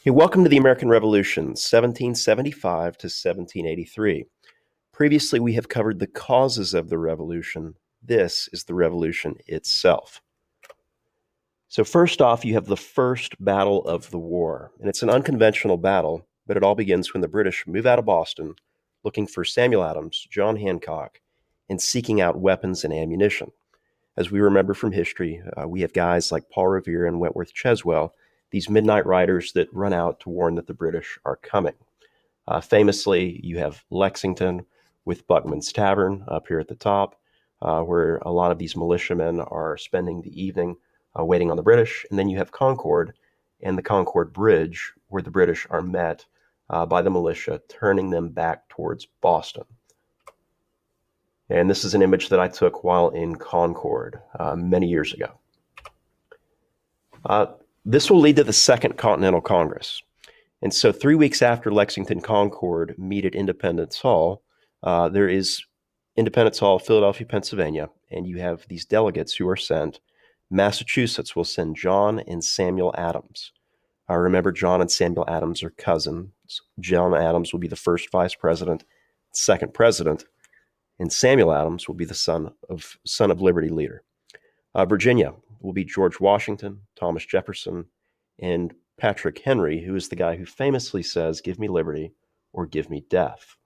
Hey, welcome to the American Revolution, 1775 to 1783. Previously, we have covered the causes of the revolution. This is the revolution itself. So, first off, you have the first battle of the war, and it's an unconventional battle, but it all begins when the British move out of Boston looking for Samuel Adams, John Hancock, and seeking out weapons and ammunition. As we remember from history, we have guys like Paul Revere and Wentworth Cheswell, these midnight riders that run out to warn that the British are coming. Famously, you have Lexington with Buckman's Tavern up here at the top, where a lot of these militiamen are spending the evening waiting on the British. And then you have Concord and the Concord Bridge, where the British are met by the militia, turning them back towards Boston. And this is an image that I took while in Concord many years ago. This will lead to the Second Continental Congress. And so 3 weeks after Lexington Concord meet at Independence Hall, there is Independence Hall, Philadelphia, Pennsylvania, and you have these delegates who are sent. Massachusetts will send John and Samuel Adams. Remember, John and Samuel Adams are cousins. John Adams will be the first vice president, second president, and Samuel Adams will be the son of Liberty leader. Virginia will be George Washington, Thomas Jefferson, and Patrick Henry, who is the guy who famously says, "Give me liberty or give me death."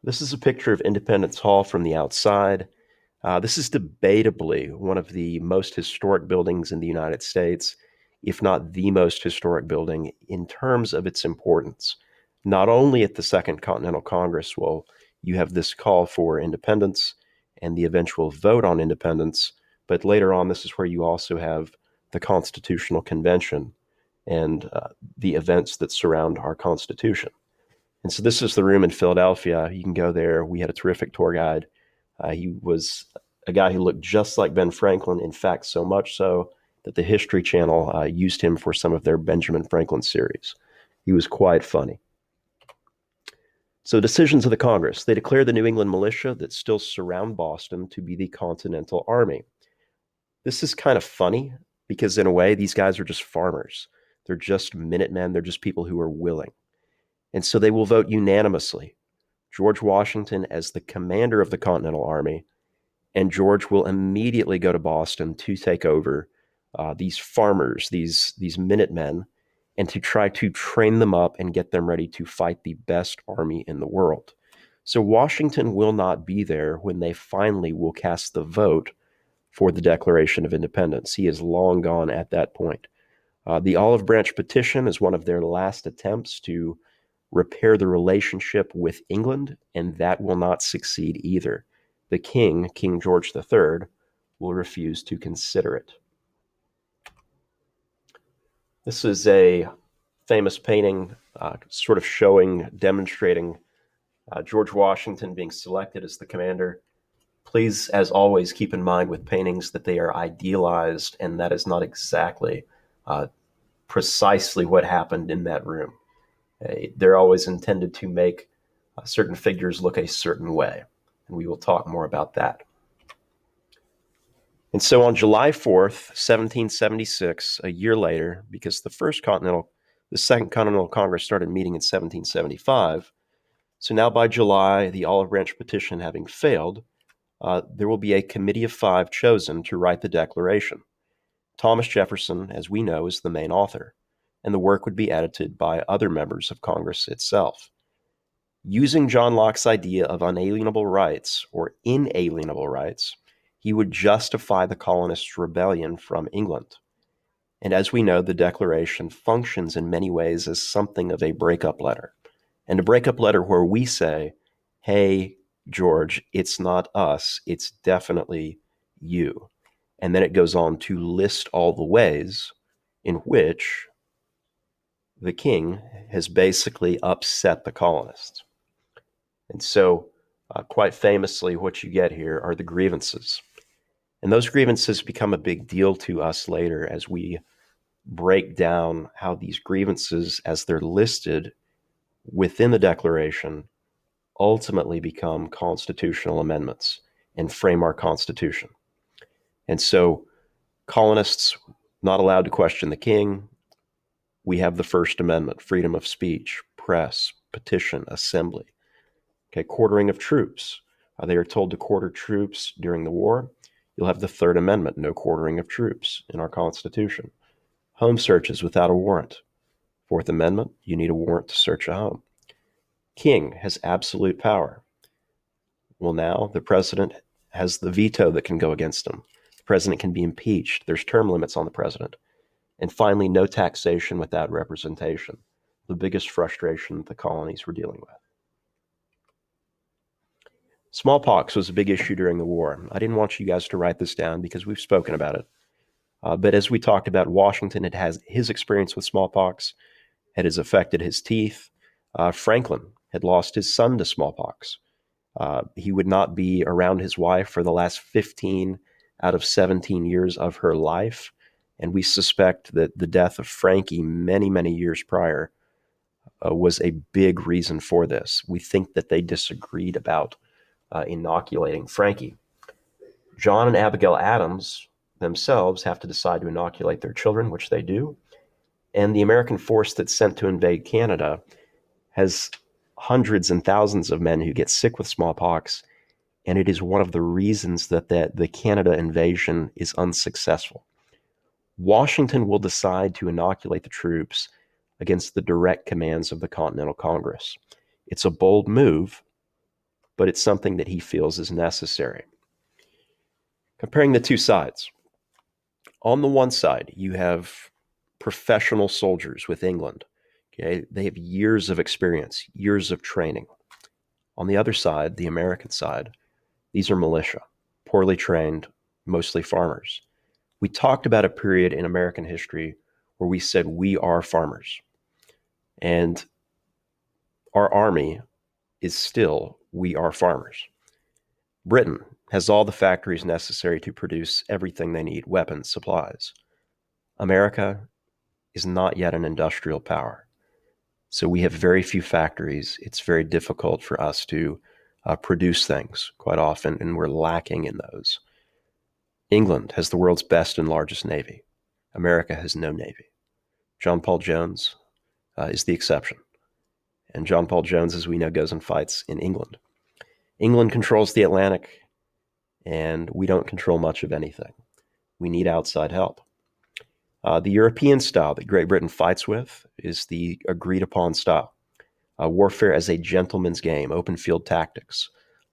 This is a picture of Independence Hall from the outside. This is debatably one of the most historic buildings in the United States, if not the most historic building in terms of its importance. Not only at the Second Continental Congress will you have this call for independence and the eventual vote on independence, but later on, this is where you also have the Constitutional Convention and the events that surround our Constitution. And so this is the room in Philadelphia. You can go there. We had a terrific tour guide. He was a guy who looked just like Ben Franklin, in fact, so much so that the History Channel used him for some of their Benjamin Franklin series. He was quite funny. So decisions of the Congress. They declare the New England militia that still surround Boston to be the Continental Army. This is kind of funny because in a way, these guys are just farmers. They're just Minutemen. They're just people who are willing. And so they will vote unanimously. George Washington as the commander of the Continental Army, and George will immediately go to Boston to take over these farmers, these Minutemen, and to try to train them up and get them ready to fight the best army in the world. So Washington will not be there when they finally will cast the vote for the Declaration of Independence. He is long gone at that point. The Olive Branch Petition is one of their last attempts to repair the relationship with England, and that will not succeed either. The king, King George III, will refuse to consider it. This is a famous painting sort of demonstrating George Washington being selected as the commander. Please, as always, keep in mind with paintings that they are idealized, and that is not exactly precisely what happened in that room. They're always intended to make certain figures look a certain way, and we will talk more about that. And so on July 4th, 1776, a year later, because the Second Continental Congress started meeting in 1775, so now by July, the Olive Branch Petition having failed, there will be a committee of 5 chosen to write the Declaration. Thomas Jefferson, as we know, is the main author, and the work would be edited by other members of Congress itself. Using John Locke's idea of unalienable rights or inalienable rights, he would justify the colonists' rebellion from England. And as we know, the Declaration functions in many ways as something of a breakup letter. And a breakup letter where we say, hey, George, it's not us, it's definitely you. And then it goes on to list all the ways in which the king has basically upset the colonists. And so, quite famously, what you get here are the grievances. And those grievances become a big deal to us later as we break down how these grievances, as they're listed within the Declaration, ultimately become constitutional amendments and frame our Constitution. And so colonists Not allowed to question the king. We have the First Amendment, freedom of speech, press, petition, assembly. Okay, quartering of troops. They are told to quarter troops during the war. You'll have the Third Amendment, no quartering of troops in our Constitution. Home searches without a warrant. Fourth Amendment, you need a warrant to search a home. King has absolute power. Well, now the president has the veto that can go against him. The president can be impeached. There's term limits on the president. And finally, no taxation without representation, the biggest frustration the colonies were dealing with. Smallpox was a big issue during the war. I didn't want you guys to write this down because we've spoken about it. But as we talked about, Washington had has his experience with smallpox, it has affected his teeth. Franklin had lost his son to smallpox. He would not be around his wife for the last 15 out of 17 years of her life. And we suspect that the death of Frankie many, many years prior was a big reason for this. We think that they disagreed about inoculating Frankie. John and Abigail Adams themselves have to decide to inoculate their children, which they do. And the American force that's sent to invade Canada has hundreds and thousands of men who get sick with smallpox. And it is one of the reasons that the Canada invasion is unsuccessful. Washington will decide to inoculate the troops against the direct commands of the Continental Congress. It's a bold move, but it's something that he feels is necessary. Comparing the two sides. On the one side, you have professional soldiers with England. Okay, they have years of experience, years of training. On the other side, the American side, these are militia, poorly trained, mostly farmers. We talked about a period in American history where we said we are farmers. And our army is still we are farmers. Britain has all the factories necessary to produce everything they need, weapons, supplies. America is not yet an industrial power. So we have very few factories. It's very difficult for us to produce things quite often, and we're lacking in those. England has the world's best and largest navy. America has no navy. John Paul Jones is the exception. And John Paul Jones, as we know, goes and fights in England. England controls the Atlantic, and we don't control much of anything. We need outside help. The European style that Great Britain fights with is the agreed upon style. Warfare as a gentleman's game, open field tactics,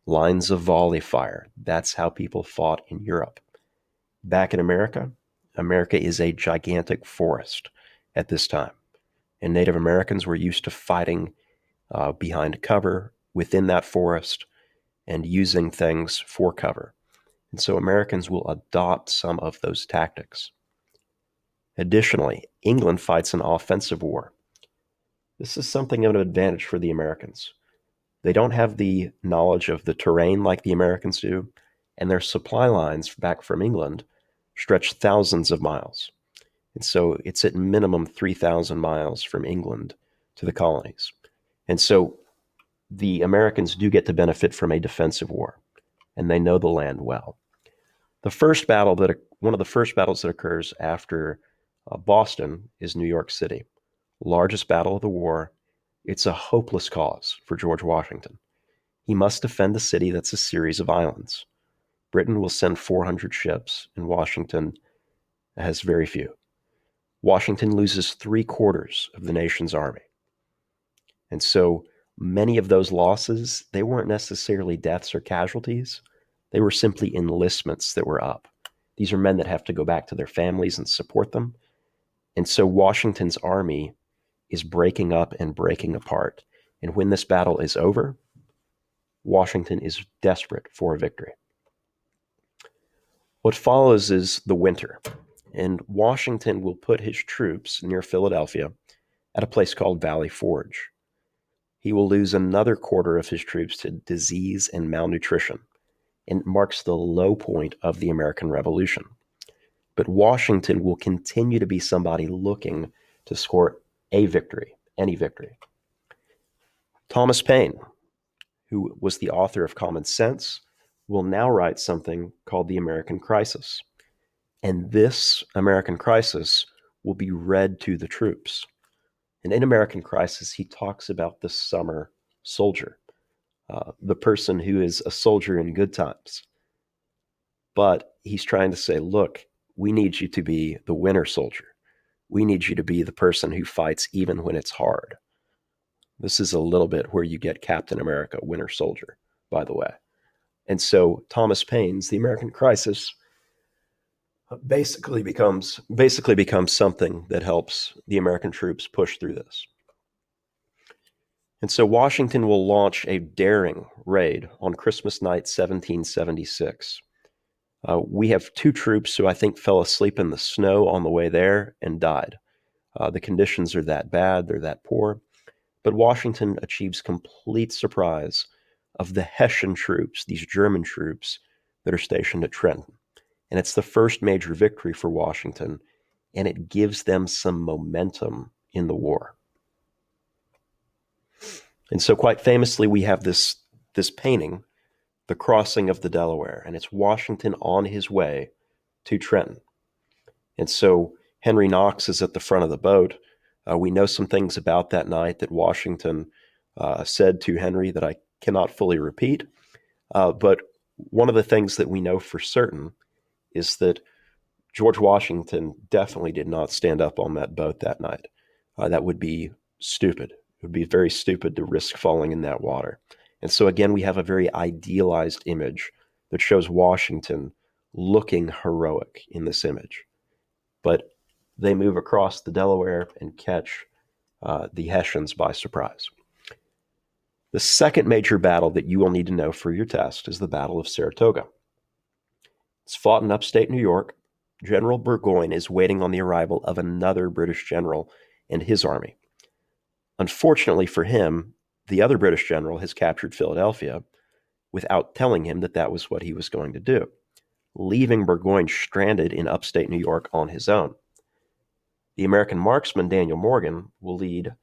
lines of volley fire. That's how people fought in Europe. Back in America, America is a gigantic forest at this time. And Native Americans were used to fighting behind cover within that forest and using things for cover. And so Americans will adopt some of those tactics. Additionally, England fights an offensive war. This is something of an advantage for the Americans. They don't have the knowledge of the terrain like the Americans do, and their supply lines back from England stretch thousands of miles. And so it's at minimum 3,000 miles from England to the colonies. And so the Americans do get to benefit from a defensive war, and they know the land well. One of the first battles that occurs after Boston is New York City. Largest battle of the war. It's a hopeless cause for George Washington. He must defend the city that's a series of islands. Britain will send 400 ships, and Washington has very few. Washington loses 3/4 of the nation's army. And so many of those losses, they weren't necessarily deaths or casualties. They were simply enlistments that were up. These are men that have to go back to their families and support them. And so Washington's army is breaking up and breaking apart. And when this battle is over, Washington is desperate for a victory. What follows is the winter, and Washington will put his troops near Philadelphia at a place called Valley Forge. He will lose another quarter of his troops to disease and malnutrition, and marks the low point of the American Revolution. But Washington will continue to be somebody looking to score a victory, any victory. Thomas Paine, who was the author of Common Sense, will now write something called The American Crisis. And this American crisis will be read to the troops. And in American Crisis, he talks about the summer soldier, the person who is a soldier in good times. But he's trying to say, look, we need you to be the winter soldier. We need you to be the person who fights even when it's hard. This is a little bit where you get Captain America, Winter Soldier, by the way. And so Thomas Paine's The American Crisis basically becomes something that helps the American troops push through this. And so Washington will launch a daring raid on Christmas night, 1776. We have two troops who I think fell asleep in the snow on the way there and died. The conditions are that bad, they're that poor. But Washington achieves complete surprise of the Hessian troops, these German troops that are stationed at Trenton. And it's the first major victory for Washington, and it gives them some momentum in the war. And so, quite famously, we have this painting, The Crossing of the Delaware, and it's Washington on his way to Trenton. And so Henry Knox is at the front of the boat. We know some things about that night that Washington said to Henry that I cannot fully repeat. But one of the things that we know for certain is that George Washington definitely did not stand up on that boat that night. That would be stupid. It would be very stupid to risk falling in that water. And so, again, we have a very idealized image that shows Washington looking heroic in this image. But they move across the Delaware and catch the Hessians by surprise. The second major battle that you will need to know for your test is the Battle of Saratoga. It's fought in upstate New York. General Burgoyne is waiting on the arrival of another British general and his army. Unfortunately for him, the other British general has captured Philadelphia without telling him that that was what he was going to do, leaving Burgoyne stranded in upstate New York on his own. The American marksman Daniel Morgan will lead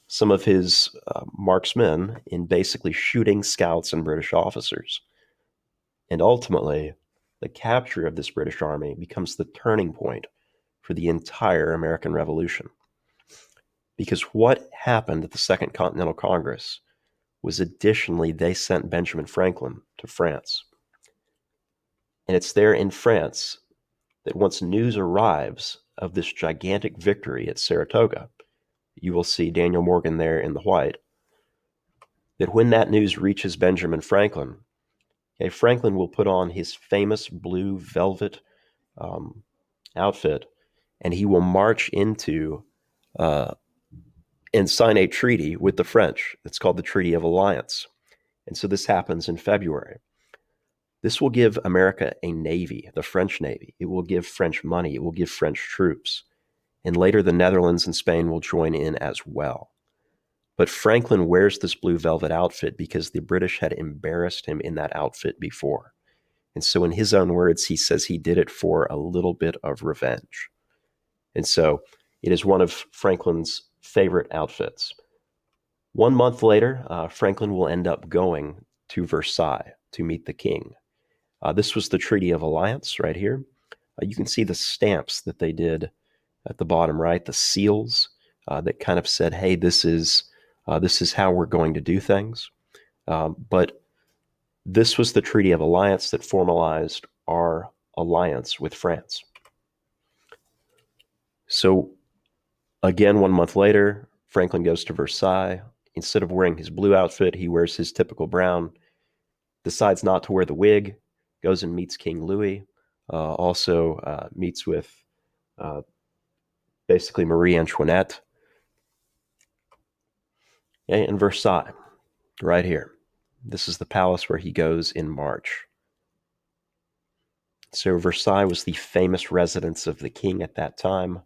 some of his marksmen in basically shooting scouts and British officers. And ultimately, the capture of this British army becomes the turning point for the entire American Revolution. Because what happened at the Second Continental Congress was additionally they sent Benjamin Franklin to France. And it's there in France that once news arrives of this gigantic victory at Saratoga, you will see Daniel Morgan there in the white, that when that news reaches Benjamin Franklin, Franklin will put on his famous blue velvet outfit, and he will march into and sign a treaty with the French. It's called the Treaty of Alliance. And so this happens in February. This will give America a navy, the French Navy. It will give French money. It will give French troops. And later the Netherlands and Spain will join in as well. But Franklin wears this blue velvet outfit because the British had embarrassed him in that outfit before. And so in his own words, he says he did it for a little bit of revenge. And so it is one of Franklin's favorite outfits. 1 month later, Franklin will end up going to Versailles to meet the king. This was the Treaty of Alliance right here. You can see the stamps that they did at the bottom right, the seals that kind of said, hey, this is how we're going to do things. But this was the Treaty of Alliance that formalized our alliance with France. So again, 1 month later, Franklin goes to Versailles. Instead of wearing his blue outfit, he wears his typical brown, decides not to wear the wig, goes and meets King Louis, also meets with basically Marie Antoinette. In Versailles, right here. This is the palace where he goes in March. So Versailles was the famous residence of the king at that time.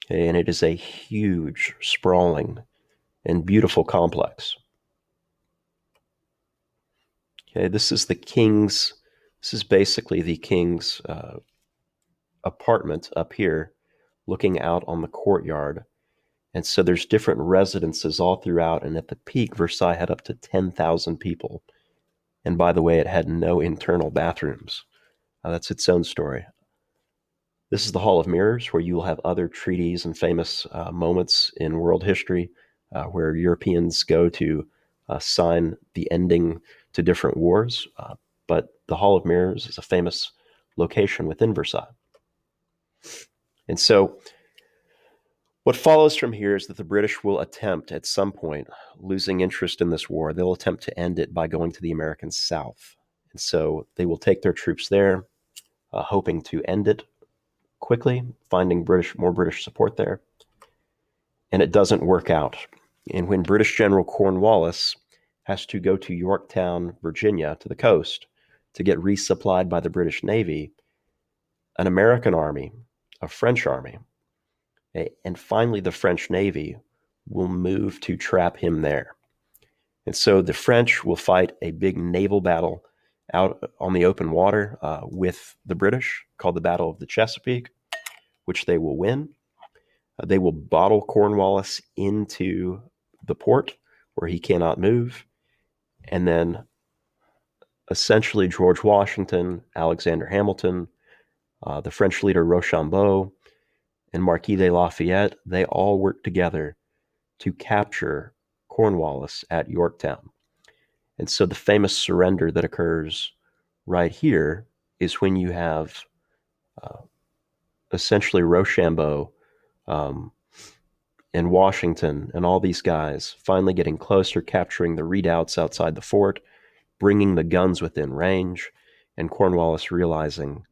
And it is a huge, sprawling, and beautiful complex. This is basically the king's apartment up here, looking out on the courtyard. And so there's different residences all throughout. And at the peak, Versailles had up to 10,000 people. And by the way, it had no internal bathrooms. That's its own story. This is the Hall of Mirrors, where you will have other treaties and famous moments in world history where Europeans go to sign the ending to different wars. But the Hall of Mirrors is a famous location within Versailles. And so what follows from here is that the British will attempt at some point, losing interest in this war, they'll attempt to end it by going to the American South. And so they will take their troops there, hoping to end it quickly, finding more British support there. And it doesn't work out. And when British General Cornwallis has to go to Yorktown, Virginia, to the coast, to get resupplied by the British Navy, an American army, a French army, and finally the French Navy will move to trap him there. And so the French will fight a big naval battle out on the open water with the British, called the Battle of the Chesapeake, which they will win. They will bottle Cornwallis into the port where he cannot move. And then essentially George Washington, Alexander Hamilton, the French leader Rochambeau, and Marquis de Lafayette, they all work together to capture Cornwallis at Yorktown. And so the famous surrender that occurs right here is when you have essentially Rochambeau and Washington and all these guys finally getting closer, capturing the redoubts outside the fort, bringing the guns within range, and Cornwallis realizing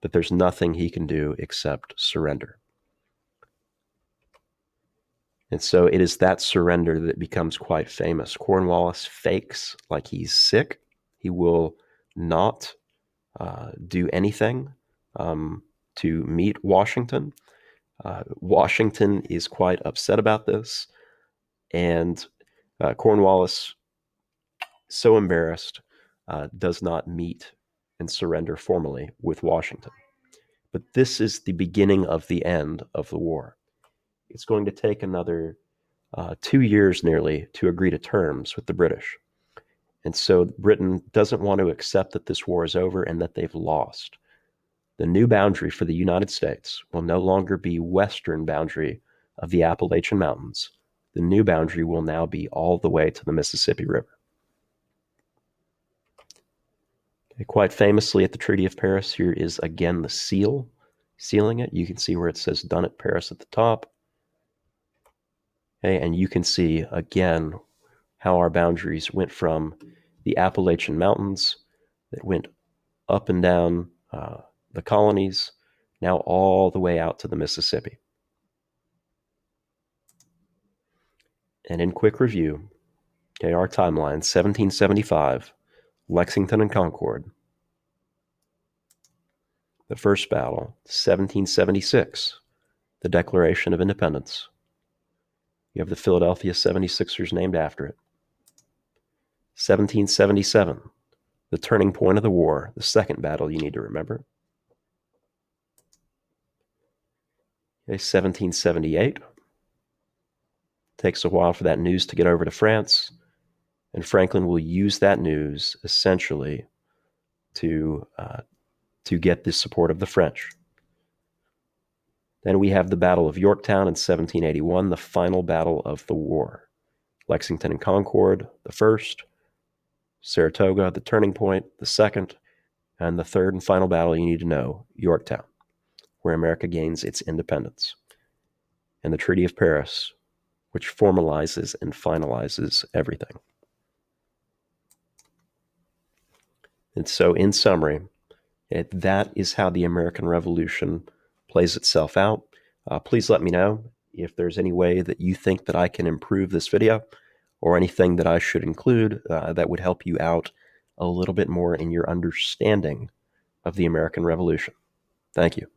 that there's nothing he can do except surrender. And so it is that surrender that becomes quite famous. Cornwallis fakes like he's sick. He will not do anything to meet Washington. Washington is quite upset about this. And Cornwallis, so embarrassed, does not meet and surrender formally with Washington. But this is the beginning of the end of the war. It's going to take another 2 years nearly to agree to terms with the British. And so Britain doesn't want to accept that this war is over and that they've lost. The new boundary for the United States will no longer be western boundary of the Appalachian Mountains. The new boundary will now be all the way to the Mississippi River. Okay, quite famously at the Treaty of Paris, here is again the seal, sealing it. You can see where it says done at Paris at the top. Okay, and you can see again how our boundaries went from the Appalachian Mountains that went up and down the colonies, now all the way out to the Mississippi. And in quick review, okay, our timeline, 1775, Lexington and Concord. The first battle, 1776, the Declaration of Independence. You have the Philadelphia 76ers named after it. 1777, the turning point of the war, the second battle you need to remember. Okay, 1778. Takes a while for that news to get over to France, and Franklin will use that news essentially to get the support of the French. Then we have the Battle of Yorktown in 1781, the final battle of the war. Lexington and Concord, the first. Saratoga, the turning point, the second. And the third and final battle you need to know, Yorktown, where America gains its independence. And the Treaty of Paris, which formalizes and finalizes everything. And so, in summary, that is how the American Revolution plays itself out. Please let me know if there's any way that you think that I can improve this video or anything that I should include that would help you out a little bit more in your understanding of the American Revolution. Thank you.